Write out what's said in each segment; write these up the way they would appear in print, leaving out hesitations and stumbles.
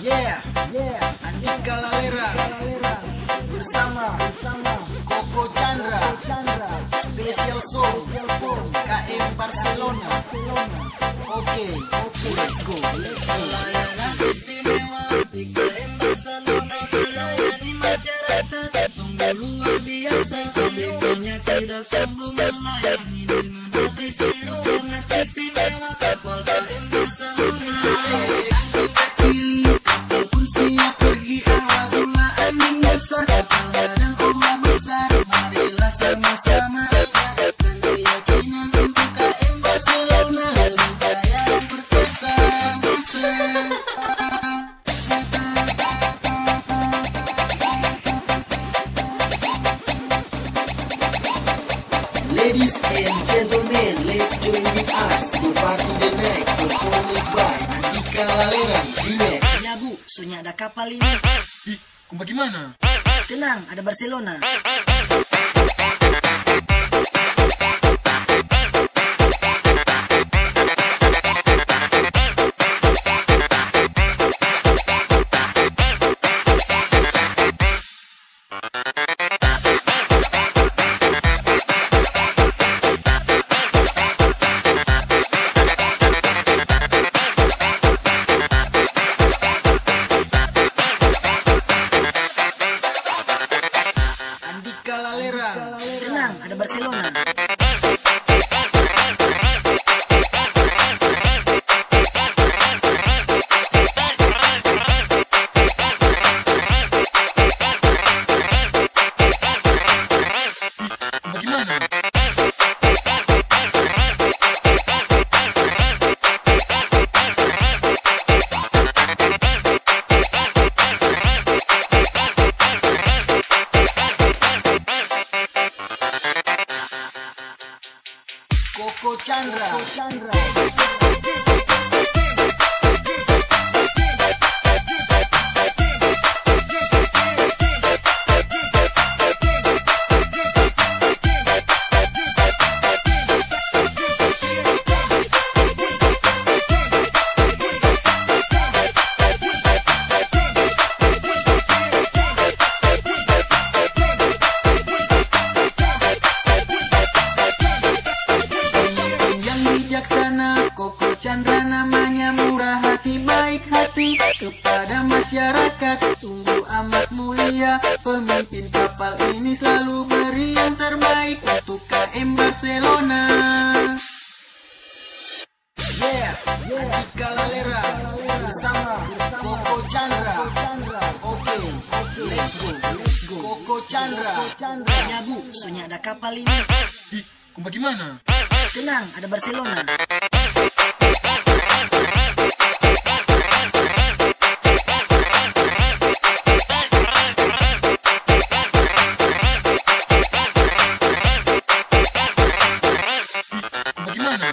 Yeah, Andika Lalera bersama Koko Chandra, Special Song KM Barcelona. Oke, let's go. Pelayanan istimewa di KM Barcelona, melayani masyarakat sungguh luar biasa. Kami tidak sanggup melayani dengan hati penuh sangat istimewa. Kapal KM Barcelona. Walaupun siap pergi awas ulah angin besar, kadang ombak besar, marilah sama-sama tingkatkan keyakinan untuk KM Barcelona. Lebih jaya dan perkasa. Ladies and gentlemen, let's join with us to party the night. Performance by Andika Lalera Remix. Ya bu, soalnya ada kapal ini. Ih, bagaimana? Tenang, ada Barcelona. Andika Lalera. Tenang, ada Barcelona. Bagaimana? Koko Chandra. Yang bijaksana, Koko Chandra namanya, murah hati, baik hati kepada masyarakat, sungguh amat mulia. Pemimpin kapal ini selalu beri yang terbaik untuk KM Barcelona. Yeah, Andika Lalera bersama Koko Chandra. Oke, let's go. Koko Chandra. Ya bu, soalnya ada kapal ini. Ih, bagaimana? Tenang, ada Barcelona. Bagaimana?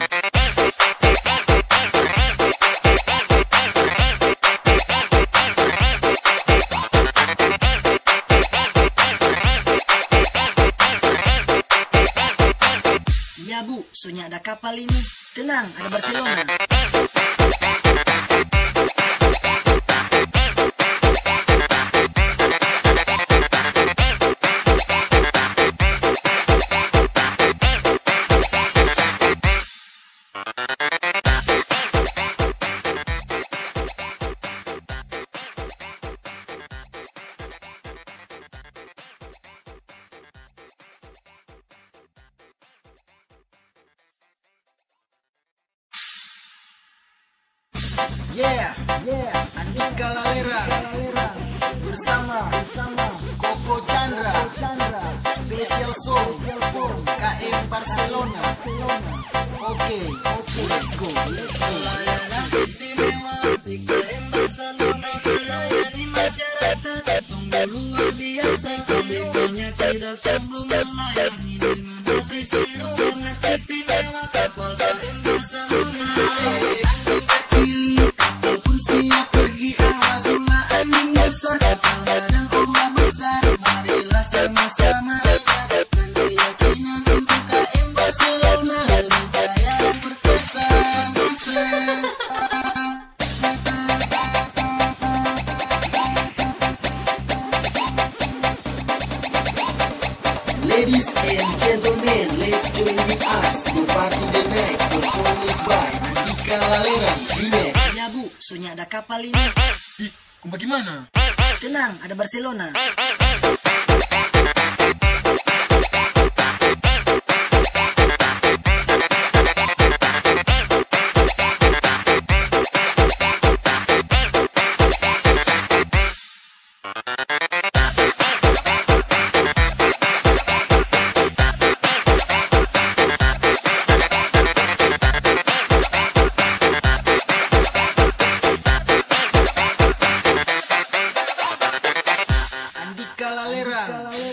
Ya bu, soalnya ada kapal ini. Tenang, ada Barcelona. Yeah, Andika Lalera bersama Koko Chandra, Special Song KM Barcelona. Oke, let's go. Pelayanan istimewa di KM Barcelona, melayani masyarakat sungguh luar biasa. Kami tidak sanggup melayani dengan hati penuh sangat istimewa. Kapal KM Barcelona. Walaupun siap pergi awas ulah angin besar, kadang ombak besar, marilah sama-sama tingkatkan keyakinan untuk KM Barcelona. Lebih jaya dan perkasa. gentlemen, let's join with us to party the night. Performance by Andika Laleran Remix. Ya bu, soalnya ada kapal ini. Ih, kok bagaimana? Tenang, ada Barcelona.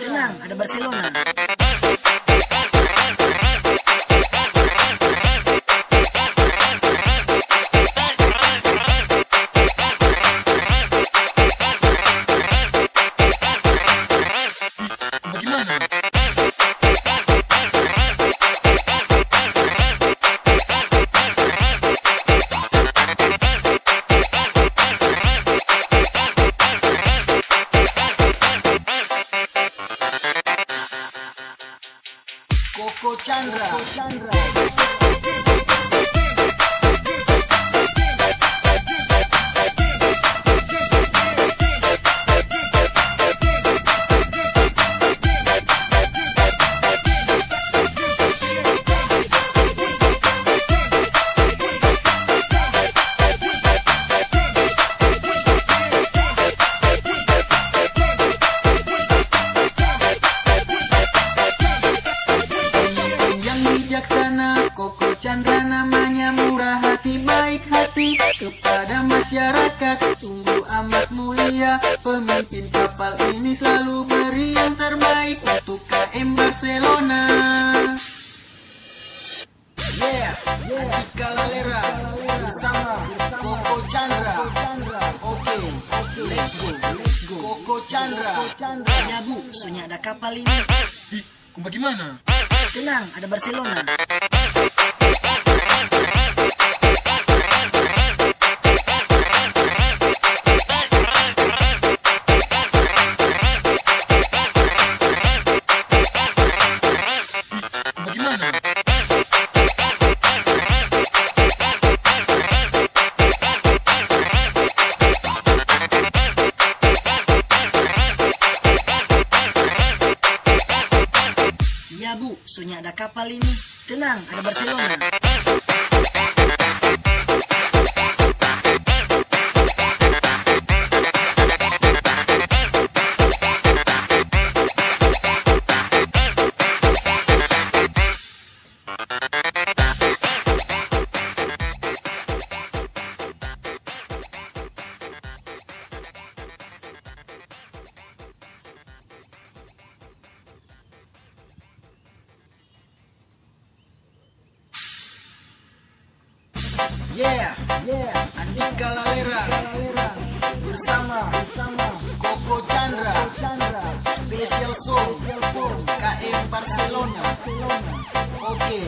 Tenang, ada Barcelona. Bagaimana? Koko Chandra. Koko Chandra namanya, murah hati, baik hati kepada masyarakat, sungguh amat mulia. Pemimpin kapal ini selalu beri yang terbaik untuk KM Barcelona. Yeah, Andika Laleran bersama Koko Chandra. Oke, let's go. Koko Chandra. Ya bu, soalnya ada kapal ini. Ih, kok bagaimana? Tenang, ada Barcelona. Bagaimana? Ya bu, soalnya ada kapal ini. Tenang, ada Barcelona. Yeah, Andika Laleran bersama Koko Chandra. Special song KM Barcelona. Oke,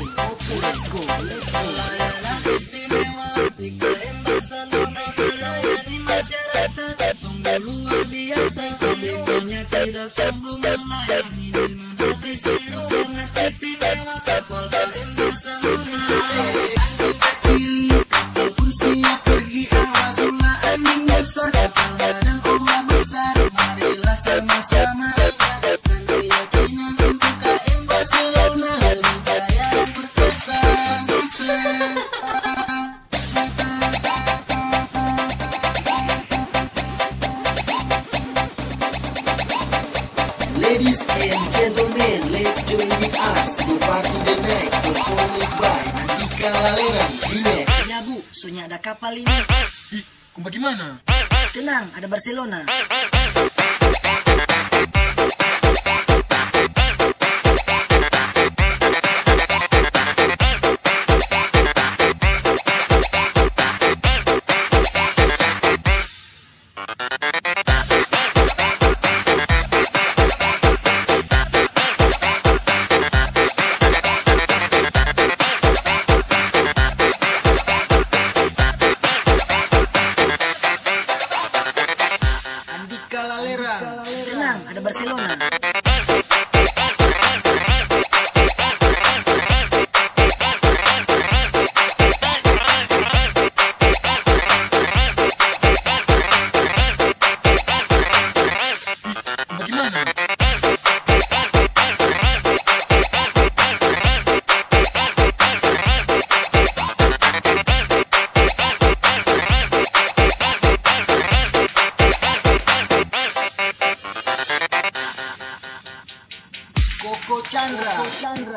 let's go. Pelayanan istimewa di KM Barcelona, melayani masyarakat sungguh luar biasa. Kabinanya tidak sanggup melayani dengan hati sungguh sangat istimewa. Kapal KM Barcelona. Walaupun siap pergi, awas ulah angin besar. Kapal ladang ombak besar, marilah sama-sama tingkatkan keyakinan untuk KM Barcelona. Lebih jaya dan perkasa. Ladies and gentlemen, let's join with us to party the night. Performance by Andika Laleran Remix. Ya bu, soalnya ada kapal ini. Ih, kok bagaimana? Tenang, ada Barcelona. Tenang, ada Barcelona. Chandra.